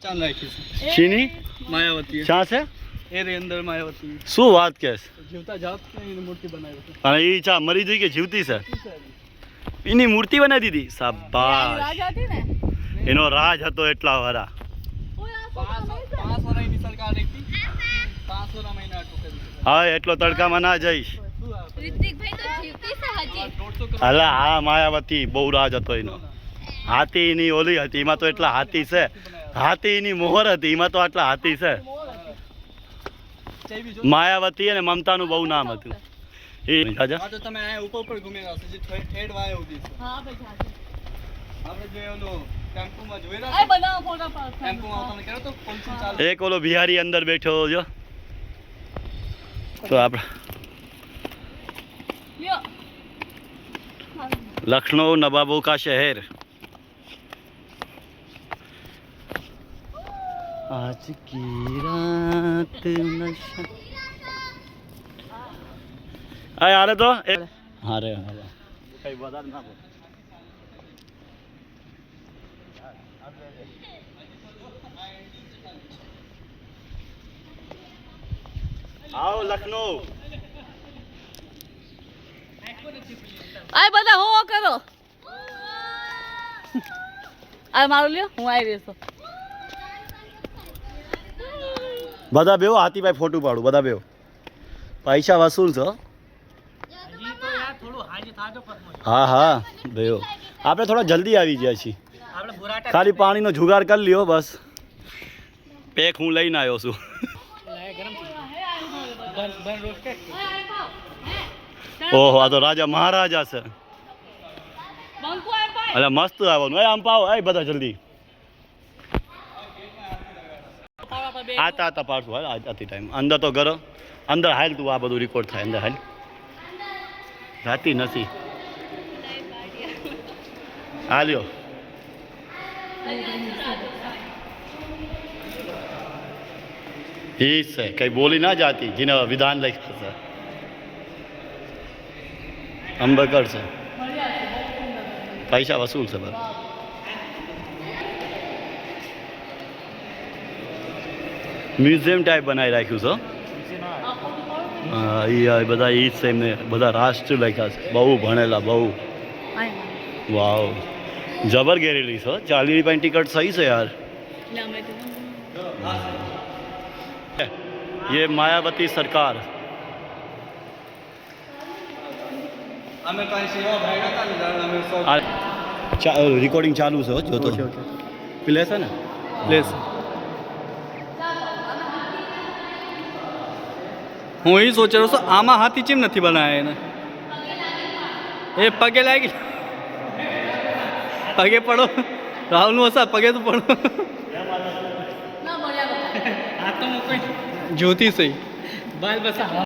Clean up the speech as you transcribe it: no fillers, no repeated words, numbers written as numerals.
ચાંદ રાખી છે ચીની માયાવતી ક્યાં છે એની અંદર માયાવતી શું વાત કે જીવતા જાત એની મૂર્તિ બનાવી છે અને એ ચા મરી ગઈ કે જીવતી છે એની મૂર્તિ બનાવી દીધી શાબાશ એનો રાજ હતો એટલા વરા 5 વર્ષની સરકાર હતી 5 વર્ષ મહિના અટક કરી હા એટલો તડકામાં ના જઈશ ऋतिक भाई तो जीवती से हजी 150 અલા હા માયાવતી બહુ રાજ હતો એનો હાથીની ઓલી હતી એમાં તો એટલા હાથી છે હાથીની મોહર હતી એમાં તો આટલા હાથી છે માયાવતી અને મમતાનું બહુ નામ હતું એ રાજા આ તો તમે આ ઉપર ઘૂમેલા છે જે ઠેડ વાય ઉધી છે हां भाई जाके આપણે જે ઓલો ટેમ્પોમાં જોઈ ए રહ્યા बनाओ फोटो पास ટેમ્પોમાં તમને કહ્યું તો પંચી ચાલુ એક ઓલો બિહારી અંદર બેઠો જો તો આપણે यो लखनऊ नवाबों का शहर आज की रात नशा आ रहे तो हारे हारे कई बता ना आओ लखनऊ आय बता हो करो आय मारो लियो હું આવી રહ્યો છું બધા બેહો હાથીભાઈ ફોટો પાડું બધા બેહો પૈસા વસૂલ છો હા હા બેહો આપણે થોડા જલ્દી આવી ગયા છીએ ખાલી પાણીનો જુગાર કરી લ્યો બસ પેક હું લઈને આવ્યો છું ઓહો આ તો રાજા મહારાજા છે બંકો આય પાય અરે મસ્ત આવવાનું આમ પાવો એ બધા જલ્દી આતા પાડશું હાલ આતી ટાઈમ અંદર તો કરો અંદર હાલ તું આ બધું રેકોર્ડ થાય અંદર હાલ રાતી નથી હાલ્યો એ છે કઈ બોલી ના જાતી જેને વિધાન લખ્યા છે અંબેકર છે પૈસા વસૂલ છે બધા મ્યુઝિયમ ટાઈપ બનાવી રાખ્યું છે હા એ બધા એ છે એમને બધા રાષ્ટ્ર લખ્યા છે બહુ ભણેલા બહુ વાવ જબર ગેરેલી છે 40 રૂપિયાની ટિકટ સહી છે યાર ये मायावती सरकार અમે કાંઈ સેવા ભાઈ હતા ને અમે रिकॉर्डिंग चालू છે જો તો પ્લે છે ને પ્લેસ હું એ સોચી રહ્યો છું આમાં હાથી ચેમ નથી બનાવ્યા એને એ પગે લાગી પગે પડો રાહુલનું હશે પગે તો પડો ના મળ્યા આ તો કોઈ જ્યોતિષ બાલ બસા